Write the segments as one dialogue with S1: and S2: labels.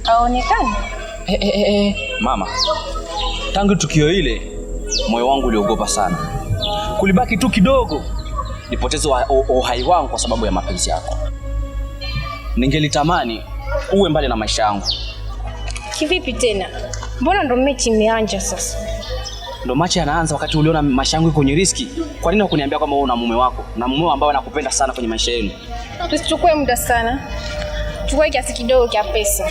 S1: Haonekani?
S2: Mama, tangu tukio ile moyo wangu uliogopa sana. Kulibaki tu kidogo nipoteze uhai wangu kwa sababu ya mapenzi yako. Ningelitamani uwe mbali na maisha yangu.
S1: Kivipi tena? Mbona ndo mechi imeanza sasa?
S2: Ndo machi yanaanza wakati uliona maisha yangu iko kwenye riski. Kwa nini hukuniambia kama wewe una mume wako na mume ambao anakupenda sana kwenye maisha yenu?
S1: Tusichukue muda sana. Chukua kiasi kidogo cha pesa.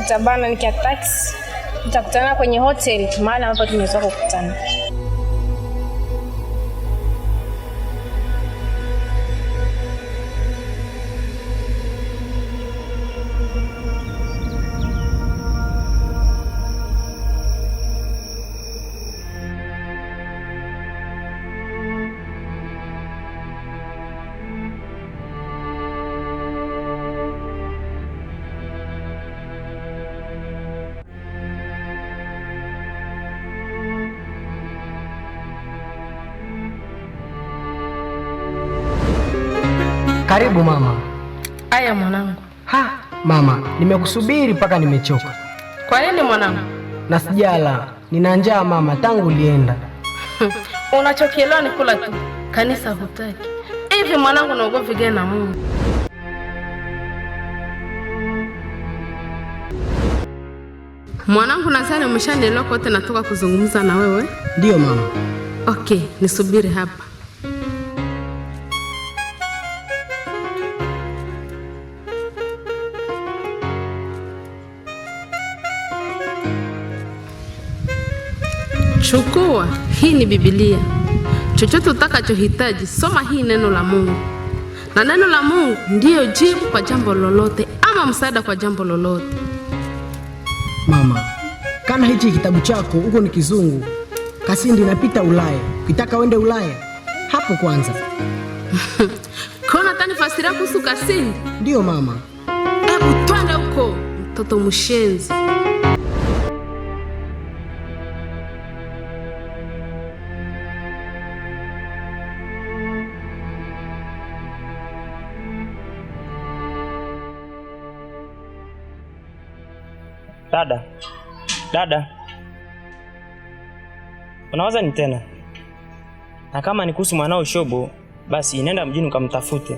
S1: Nitabana nikia taxi. Tutakutana kwenye hotel maana hapa tumeweza kukutana.
S3: Karibu mama.
S4: Aya mwanangu.
S3: Mama, nimekusubiri mpaka nimechoka.
S4: Kwa nini mwanangu?
S3: Na sijala, nina njaa mama tangu ulienda.
S4: Unachokielewa ni kula tu. Kanisa hutaki. Hivi mwanangu naogopa gani na Mungu? Mwanangu nadhani umeshanielewa kote natoka kuzungumza na wewe.
S3: Ndio mama.
S4: Okay, nisubiri hapa. Chukua, hii ni Biblia. Chochote utakachohitaji, soma hii neno la Mungu. Na neno la Mungu ndiyo jibu kwa jambo lolote ama msaada kwa jambo lolote.
S3: Mama, kana hichi kitabu chako huko ni kizungu. Kasindi inapita Ulaya. Ukitaka uende Ulaya, hapo kwanza.
S4: Kuna tani fasiria kuhusu Kasindi?
S3: Ndio mama.
S4: Hebu twende huko, mtoto mshenzi.
S5: Dada. Unawaza ni tena? Na kama ni kuhusu mwanao Shobo, basi nenda mjini ukamtafute.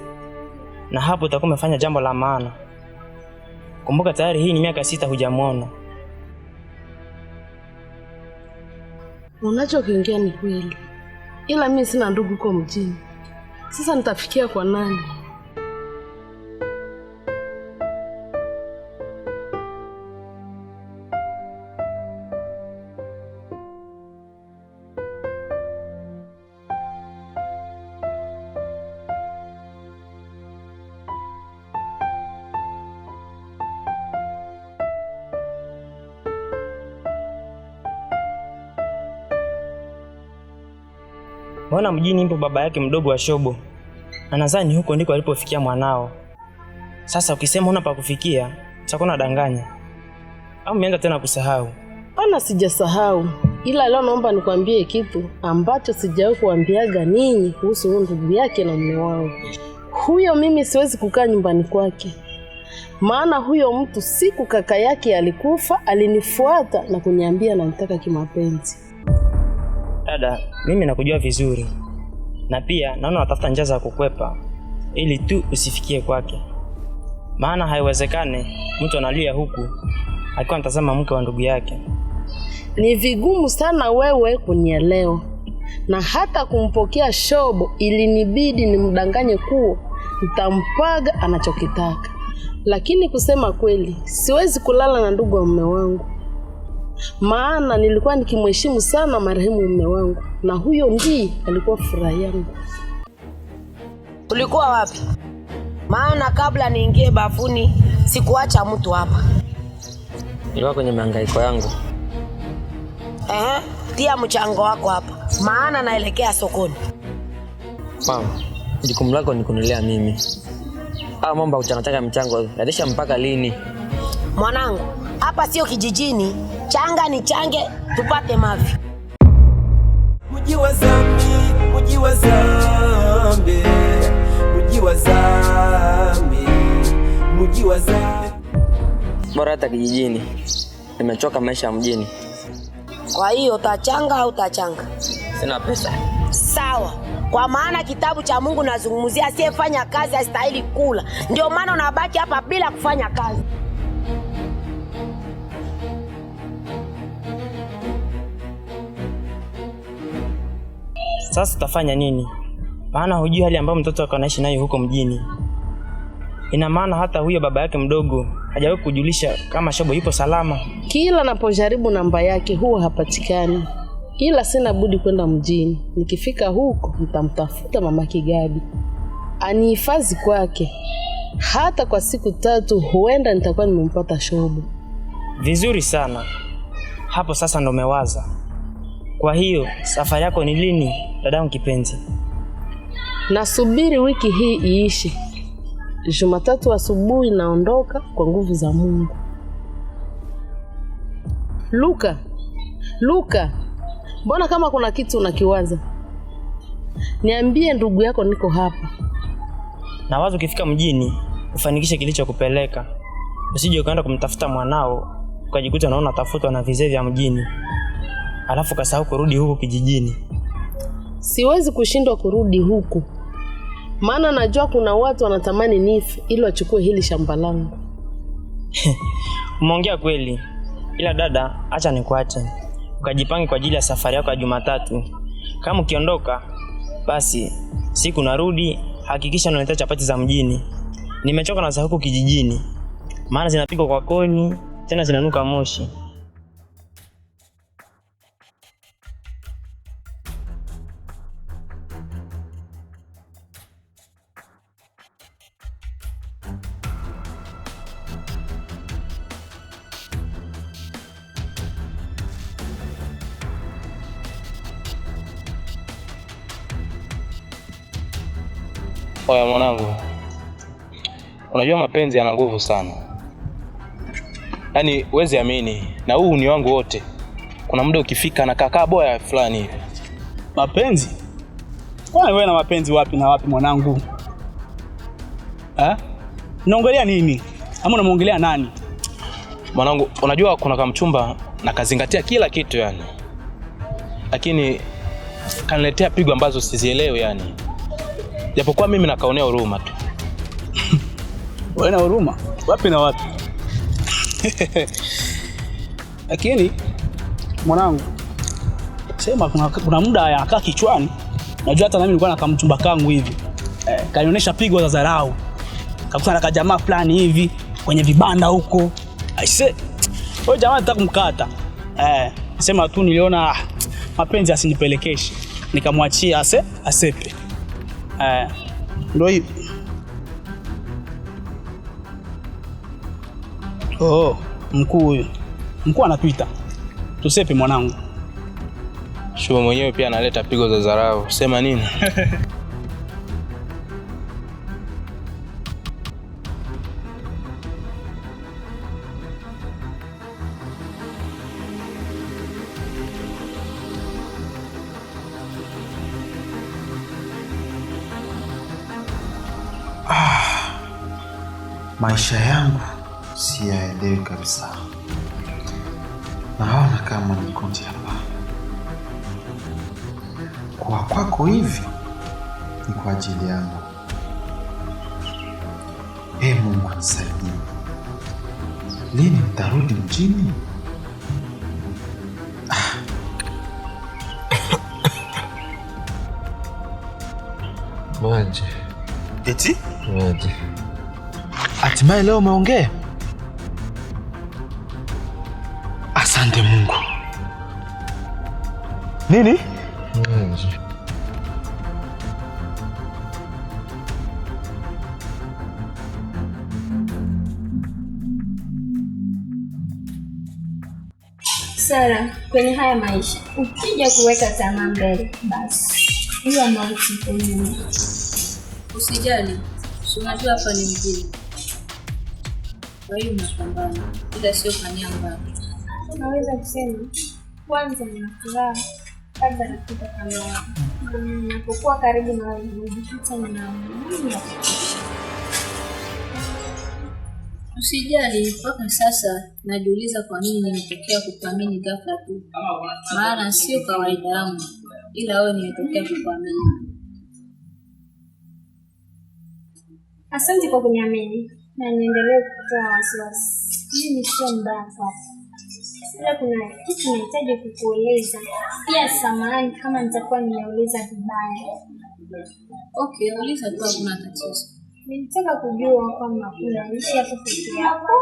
S5: Na hapo utakuwa umefanya jambo la maana. Kumbuka tayari hii ni miaka 6 hujamuona.
S4: Unachokiongea ni kweli. Ila mimi sina ndugu huko mjini. Sasa nitafikia kwa nani?
S5: Mbona mjini mpo baba yake mdogo wa Shobo? Na nadhani huko ndiko alipofikia mwanao. Sasa ukisema una pa kufikia, utakuwa unadanganya. Au umeanza tena kusahau?
S4: Ana sijasahau. Ila leo naomba nikwambie kitu ambacho sijawahi kuambiaga ninyi kuhusu ndugu yake na mume wangu. Huyo mimi siwezi kukaa nyumbani kwake. Maana huyo mtu siku kaka yake alikufa, alinifuata na kuniambia ananitaka kimapenzi.
S5: Dada, mimi nakujua vizuri. Na pia naona unatafuta njia za kukwepa ili tu usifikie kwake. Maana haiwezekane mtu analia huku akiwa anatazama mke wa ndugu yake.
S4: Ni vigumu sana wewe kunielewa. Na hata kumpokea Shobo ilinibidi nimdanganye kuwa nitampaga anachokitaka. Lakini kusema kweli, siwezi kulala na ndugu wa mume wangu. Maana nilikuwa nikimheshimu sana marehemu mume wangu, na huyo ndiye alikuwa furaha yangu.
S6: Tulikuwa wapi? Maana kabla niingie bafuni sikuacha mtu hapa.
S5: Nilikuwa kwenye mahangaiko yangu.
S6: Tia mchango wako hapa. Maana naelekea sokoni.
S5: Mama, jukumu lako ni kunilea mimi. Mambo kuchangataka mchango, yadesha mpaka lini?
S6: Mwanangu, hapa sio kijijini. Changa ni change tupate mavi.
S7: Mji wa Zambi, mji wa Zambi, mji wa Zambi, mji wa Zambi.
S5: bora hata kijijini. Nimechoka maisha ya mjini.
S6: Kwa hiyo utachanga au utachanga?
S5: Sina pesa.
S6: Sawa. Kwa maana kitabu cha Mungu nazungumzia asiyefanya kazi hastahili kula. Ndio maana unabaki hapa bila kufanya kazi.
S5: Sasa tutafanya nini? Maana hujui hali ambayo mtoto wako anaishi nayo huko mjini. Ina maana hata huyo baba yake mdogo hajawahi kujulisha kama Shobo yupo salama.
S4: Kila napojaribu namba yake huwa hapatikani. Ila sina budi kwenda mjini. Nikifika huko nitamtafuta mama Kigadi. Anihifadhi kwake. Hata kwa siku 3 huenda nitakuwa nimempata Shobo.
S5: Vizuri sana. Hapo sasa ndo umewaza. Kwa hiyo safari yako ni lini, dadangu kipenzi?
S4: Nasubiri wiki hii iishe. Jumatatu asubuhi naondoka kwa nguvu za Mungu. Luka, mbona kama kuna kitu unakiwaza? Niambie ndugu yako niko hapa.
S5: Na wazo ukifika mjini, ufanikishe kilichokupeleka. Usije ukaenda kumtafuta mwanao, ukajikuta unaona tafutwa na vizee vya mjini. Alafu kasahau kurudi huku kijijini.
S4: Siwezi kushindwa kurudi huku. Maana najua kuna watu wanatamani nife ili wachukue hili shamba langu.
S5: Umeongea kweli. Ila dada, acha nikuache. Ukajipange kwa ajili ya safari yako ya Jumatatu. Kama ukiondoka, basi siku narudi, hakikisha unaleta chapati za mjini. Nimechoka na za huku kijijini. Maana zinapikwa kwa koni, tena zinanuka moshi.
S8: Oya mwanangu, unajua mapenzi yana nguvu sana. Yaani huwezi amini, na huu ni wangu wote. Kuna muda ukifika na kakaa boya fulani hivi.
S9: Mapenzi? Kwani wewe na mapenzi wapi na wapi mwanangu? Unaongelea nini? Ama unamuongelea nani?
S8: Mwanangu, unajua kuna kama mchumba na kazingatia kila kitu yani. Lakini kaniletea pigo ambazo sizielewi yani. Japokuwa mimi nakaonea huruma tu.
S9: Wewe na huruma? Wapi na wapi? Lakini mwanangu, sema kuna muda anakaa kichwani. Najua hata nami nilikuwa na kamchumba kangu hivi. Kanionyesha pigo za dharau. Kakutana na jamaa fulani hivi kwenye vibanda huko. Aise, wewe jamaa nataka kumkata. Sema tu niliona mapenzi asinipelekeshe. Nikamwachia asepe. Ndio hivi. Mkuu huyu. Mkuu anatuita. Tusepe mwanangu.
S8: Shobo mwenyewe pia analeta pigo za dharau. Sema nini?
S10: Maisha yangu siyaelewi kabisa. Naona kama nikundi hapa. Kwa kwako hivi ni kwa ajili yangu. Mungu nisaidie. Lini nitarudi mjini?
S11: Maji.
S10: Eti?
S11: Maji.
S10: Hatimaye leo umeongea? Asante Mungu. Nini?
S11: Maji.
S12: Sara, kwenye haya maisha ukija kuweka tamaa mbele, basi hiyo mauti kwenye.
S13: Usijali, unajua hapa ni mjini. Kwa hiyo unapambana, ila sio kania mbaya.
S12: Unaweza kusema kwanza nina furaha kabla ya kutoka kama wako. Ninapokuwa karibu na wewe, najikuta nina amani ya kutosha.
S13: Usijali, mpaka sasa najiuliza kwa nini nimetokea kukuamini ghafla tu. Maana sio kawaida yangu, ila wewe nimetokea kukuamini.
S12: Asante kwa kuniamini na niendelee kutoa wasiwasi. Mimi sio mbaya kwako. Ila kuna kitu nahitaji kukueleza. Pia samahani kama nitakuwa nimeuliza vibaya.
S13: Okay, uliza tu, hakuna tatizo.
S12: Nilitaka kujua kama unaishi hapo peke yako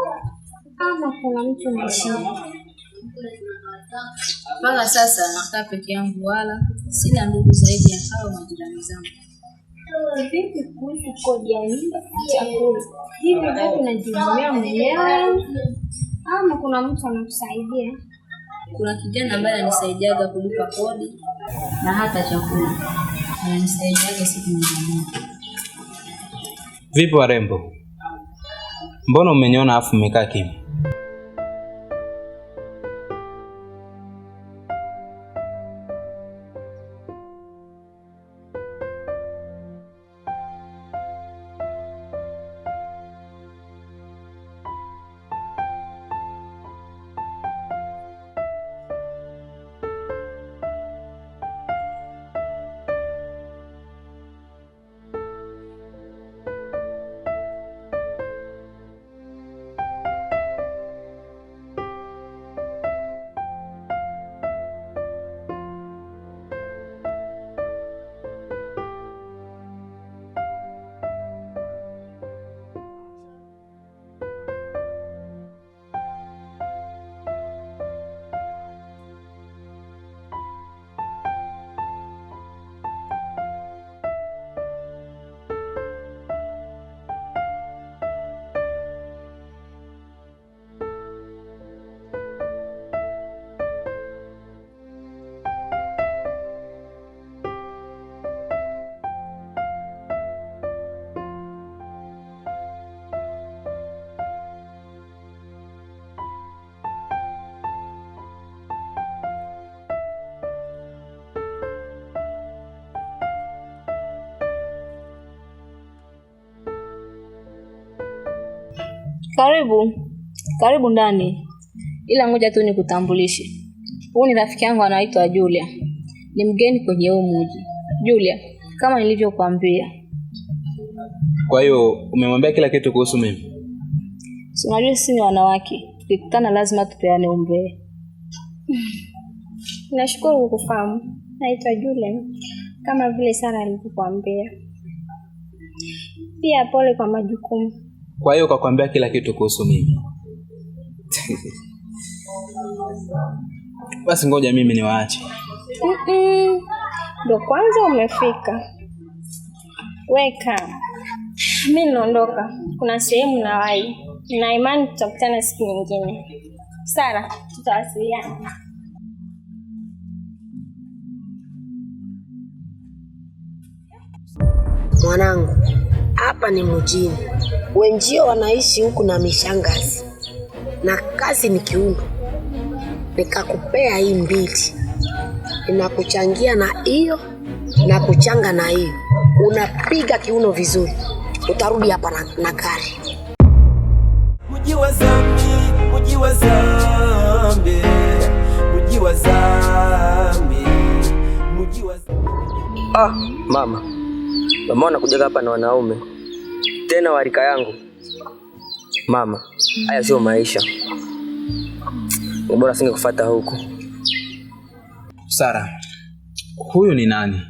S12: ama kuna mtu unaishi naye.
S13: Mpaka sasa nakaa peke yangu, wala sina ndugu zaidi ya hao majirani zangu.
S12: Vipi kuhusu kodi ya nyumba, chakula? Hivi vitu unajihudumia mwenyewe ama kuna mtu anakusaidia?
S13: Kuna kijana ambaye anisaidiaga kulipa kodi na hata chakula. Ananisaidiaga siku moja.
S8: Vipi warembo? Mbona umeniona afu umekaa kimya?
S13: Karibu ndani. Ila ngoja tu nikutambulishe. Huyu ni rafiki yangu anaitwa Julia. Ni mgeni kwenye huu mji. Julia, kama nilivyokuambia.
S8: Kwa hiyo umemwambia kila kitu kuhusu mimi?
S13: Si unajua sisi ni wanawake. Tukikutana lazima tupeane umbea.
S12: Nashukuru kukufahamu. Naitwa Julia kama vile Sara alivyokuambia. Pia pole kwa majukumu.
S8: Kwa hiyo ukakwambia kila kitu kuhusu mimi. Basi ngoja mimi niwaache.
S12: Ndio kwanza umefika. Weka. Mimi naondoka. Kuna sehemu nawahi. Na imani tutakutana siku nyingine. Sara, tutawasiliana.
S6: Mwanangu, hapa ni mjini. Wenzio wanaishi huku na mishangazi. Na kazi ni kiuno. Nikakupea hii mbili. Ninakuchangia na hiyo na kuchanga na hiyo. Unapiga kiuno vizuri. Utarudi hapa na gari.
S7: Mji wa Zambi, mji wa Zambi, mji wa Zambi, mji wa Zambi.
S11: Mama. Mama kujaga hapa na wanaume. Tena warika yangu. Mama, haya sio maisha. Bora singekufuata huku.
S8: Sara, huyu ni nani?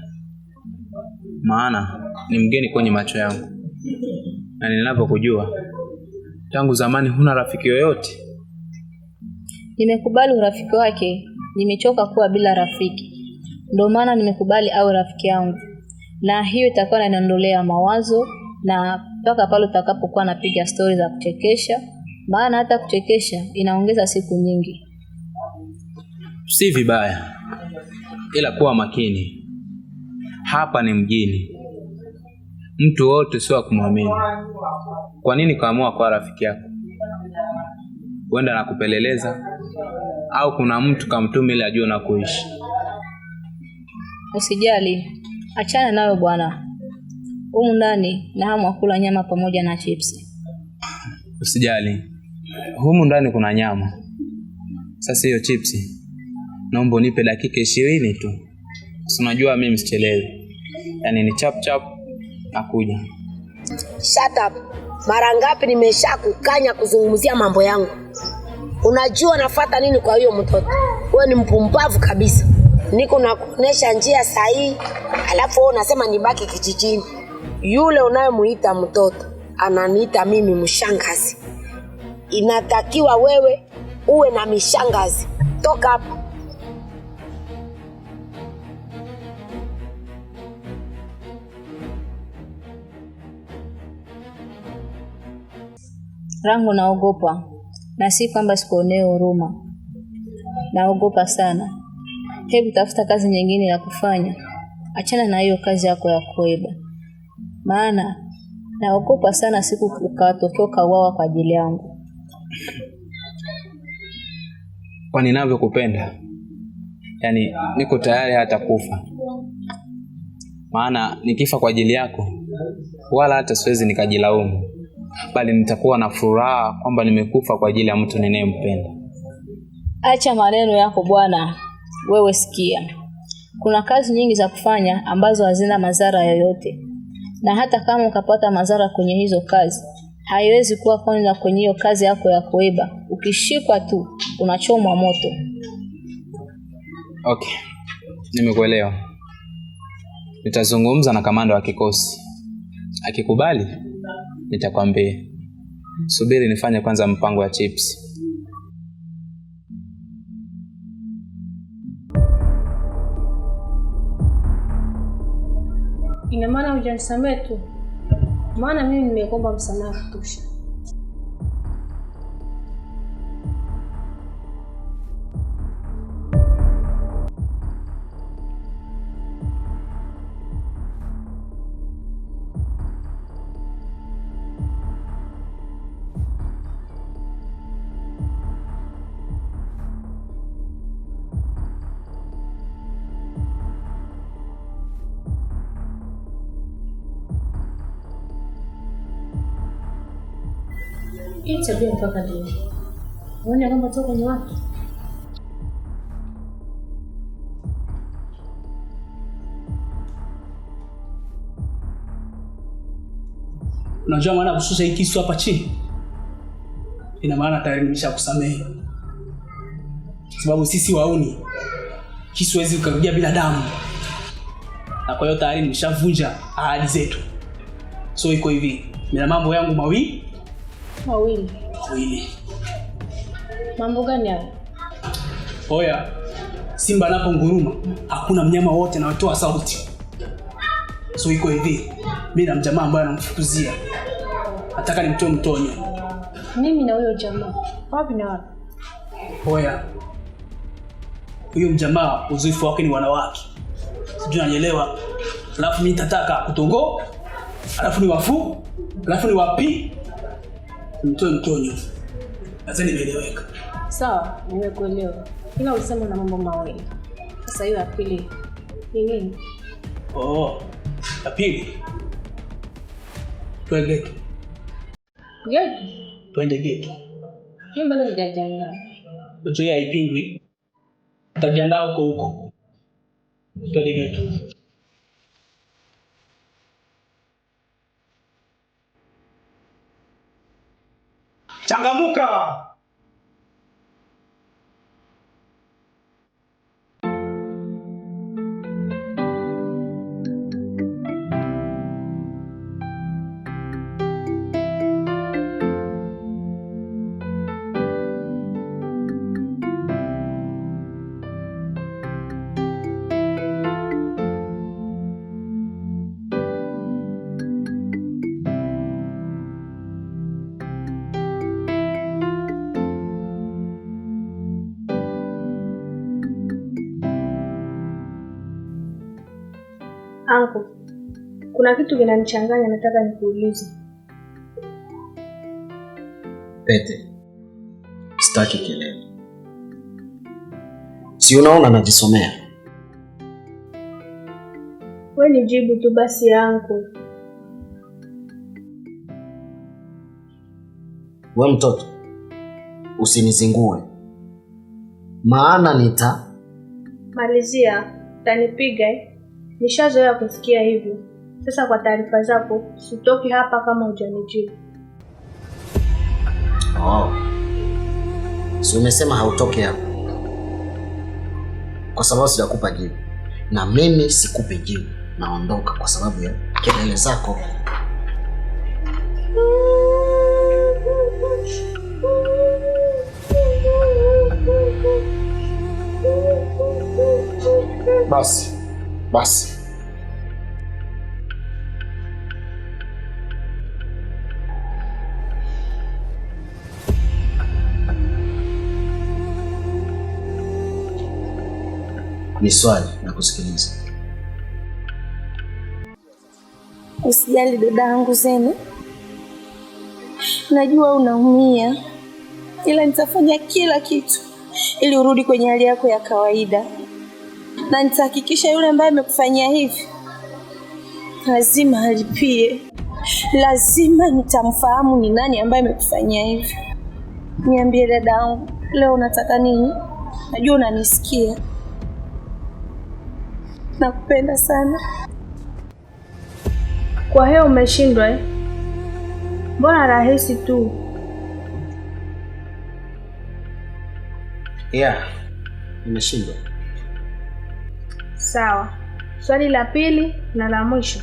S8: Maana ni mgeni kwenye macho yangu. Na ninapokujua tangu zamani huna rafiki yoyote.
S13: Nimekubali urafiki wake. Nimechoka kuwa bila rafiki. Ndio maana nimekubali awe rafiki yangu. Na hiyo itakuwa inaniondolea mawazo na mpaka pale utakapokuwa napiga stories za kuchekesha, maana hata kuchekesha inaongeza siku nyingi.
S8: Si vibaya. Ila kuwa makini. Hapa ni mjini. Mtu wote sio kumwamini. Kwa nini kaamua kwa rafiki yako? Huenda anakupeleleza au kuna mtu kamtuma ili ajue na kuishi.
S13: Usijali. Achana nayo bwana. Humu ndani na hamu kula nyama pamoja na chips.
S8: Usijali. Humu ndani kuna nyama. Sasa hiyo chipsi naomba unipe dakika 20 tu. Si unajua mimi msichelewi. Yaani ni chap chap nakuja.
S6: Shut up. Mara ngapi nimeshakukanya kuzungumzia mambo yangu? Unajua nafuata nini kwa hiyo mtoto? Wewe ni mpumbavu kabisa. Niko nakuonesha njia sahihi, alafu wewe unasema nibaki kijijini. Yule unayemuita mtoto ananiita mimi mshangazi. Inatakiwa wewe uwe na mishangazi. Toka hapa.
S13: Rangu, naogopa, na si kwamba sikuonee huruma. Naogopa sana. Hebu tafuta kazi nyingine ya kufanya. Achana na hiyo kazi yako ya kuiba. Maana naogopa sana siku ukatokea ukauawa kwa ajili yangu.
S8: Kwa ninavyokupenda, yaani niko tayari hata kufa. Maana nikifa kwa ajili yako, wala hata siwezi nikajilaumu, bali nitakuwa na furaha kwamba nimekufa kwa ajili ya mtu ninayempenda.
S13: Acha maneno yako bwana. Wewe sikia. Kuna kazi nyingi za kufanya ambazo hazina madhara yoyote. Na hata kama ukapata madhara kwenye hizo kazi, haiwezi kuwa kwanza kwenye hiyo kazi yako ya kuiba. Ukishikwa tu unachomwa moto.
S8: Okay. Nimekuelewa. Nitazungumza na kamanda wa kikosi. Akikubali nitakwambia. Subiri nifanye kwanza mpango wa chips.
S1: Ina maana hujanisamehe tu? Maana mimi nimekuomba msamaha kutosha. Hii tabia mpaka leo. Unaona kwamba toka kwenye watu.
S9: Unajua maana kushusha hii kisu hapa chini? Ina maana tayari nimeshakusamehe. Sababu sisi wauni kisu hawezi kurudia bila damu. Na kwa hiyo tayari nimeshavunja ahadi zetu. So iko hivi, nina mambo yangu mawili.
S1: Mambo gani hayo?
S9: Oya, simba anaponguruma hakuna mnyama wote anatoa sauti. So iko hivi, mimi na mjamaa ambaye anamfukuzia nataka nimtoe mtonyo.
S1: Mimi na huyo jamaa wapi na wapi?
S9: Oya, huyo mjamaa uzoefu wake ni wanawake. Sijui unanielewa. Alafu mimi nitataka kutongo, alafu ni wafu, alafu ni wapi? Mtoe mtonyo. Sasa nimeeleweka.
S1: Sawa, nimekuelewa. Ila usema na mambo mawili. Sasa hiyo ya pili ni nini?
S9: Ya pili. Twende geto.
S1: Geto?
S9: Twende geto.
S1: Mimi bado sijajiandaa.
S9: Ndio ya ipingwi. Tutajiandaa huko. Twende geto. Changamuka!
S12: Anko, kuna kitu kinanichanganya, nataka nikuulize.
S10: Pete, sitaki kelele. Si unaona najisomea?
S12: Wewe nijibu tu basi anko.
S3: We mtoto, usinizingue, maana
S1: Malizia, utanipiga Nishazoea kusikia hivyo. Sasa kwa taarifa zako, sitoki hapa kama hujanijibu.
S3: Si umesema hautoki hapa? Kwa sababu sijakupa jibu. Na mimi sikupe jibu. Naondoka kwa sababu ya kelele zako. Basi. Ni swali na kusikiliza.
S12: Usijali dadangu Zeni. Najua unaumia. Ila nitafanya kila kitu ili urudi kwenye hali yako ya kawaida. Na nitahakikisha yule ambaye amekufanyia hivi lazima alipie. Lazima nitamfahamu ni nani ambaye amekufanyia hivi. Niambie dadangu, leo unataka nini? Najua unanisikia. Nakupenda sana.
S1: Kwa hiyo umeshindwa Mbona rahisi tu?
S3: Nimeshindwa.
S1: Sawa. Swali la pili na la mwisho.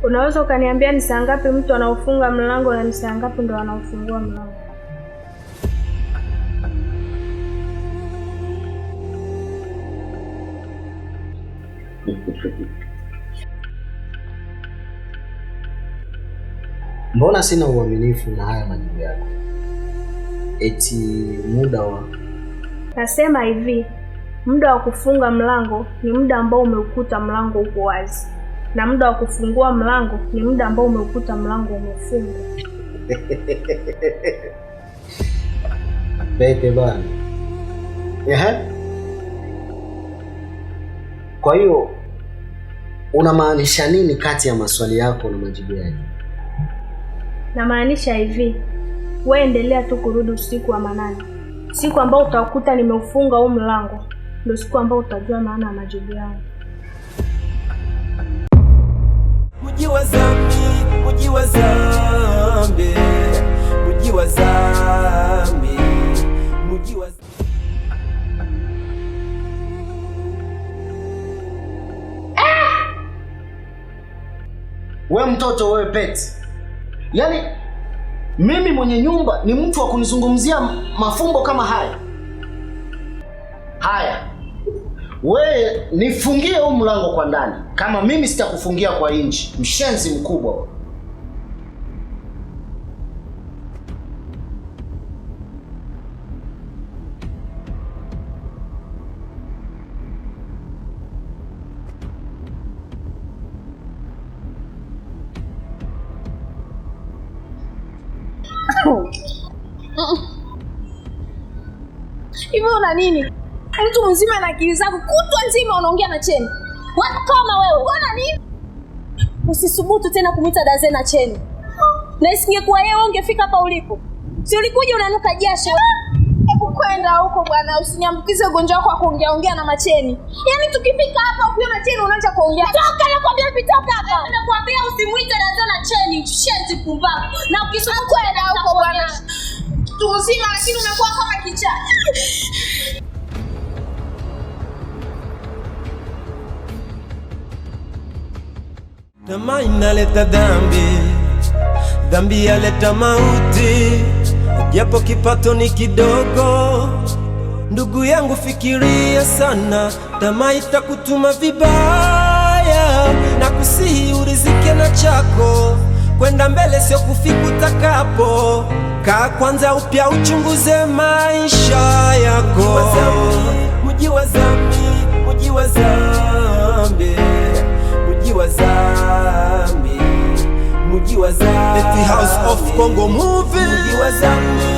S1: Unaweza ukaniambia ni saa ngapi mtu anaofunga mlango na ni saa ngapi ndo anaofungua mlango?
S3: Mbona sina uaminifu na haya majibu yako? Eti muda wa...
S1: Nasema hivi, muda wa kufunga mlango ni muda ambao umeukuta mlango uko wazi. Na muda wa kufungua mlango ni muda ambao umeukuta mlango umefungwa.
S3: Bete bana. Kwa hiyo unamaanisha nini kati ya maswali yako na majibu yake?
S1: Namaanisha hivi, wewe endelea tu kurudi usiku wa manane. Siku ambao utakuta nimeufunga huu mlango ndio siku ambao utajua maana ya majibu yangu.
S7: Mji wa Zambi, mji wa Zambi, mji wa Zambi, mji wa
S3: We mtoto, wewe peti. Yaani mimi mwenye nyumba ni mtu wa kunizungumzia mafumbo kama haya? Haya. Wewe nifungie huu mlango kwa ndani kama mimi sitakufungia kwa nje. Mshenzi mkubwa.
S12: Hivi una nini? Mtu mzima na akili zako kutwa nzima unaongea na Cheni. Watu kama wewe, una nini? Usisubutu tena kumuita Dazena Cheni. Na isingekuwa yeye ungefika hapa ulipo. Si ulikuja unanuka jasho. Hebu kwenda huko bwana, usiniambukize ugonjwa wako wa kuongea na Macheni. Yaani tukifika hapa ukiona Cheni unaanza kuongea. Toka nakwambia pitoka hapa. Nakwambia usimuite Dazena Cheni, shenzi pumbavu. Na ukisubutu kwenda huko bwana. Mtu mzima lakini unakuwa kama kichaa.
S7: Tamaa inaleta dhambi, dhambi yaleta mauti, japo kipato ni kidogo. Ndugu yangu fikiria sana, tamaa itakutuma vibaya. Na kusihi urizike na chako, kwenda mbele sio kufika utakapo. Kaa kwanza upya uchunguze maisha yako. Mji wa Zambi, mji wa Zambi, mji wa Zambi, mji wa Zambi, the House of Congo movie, mji wa Zambi.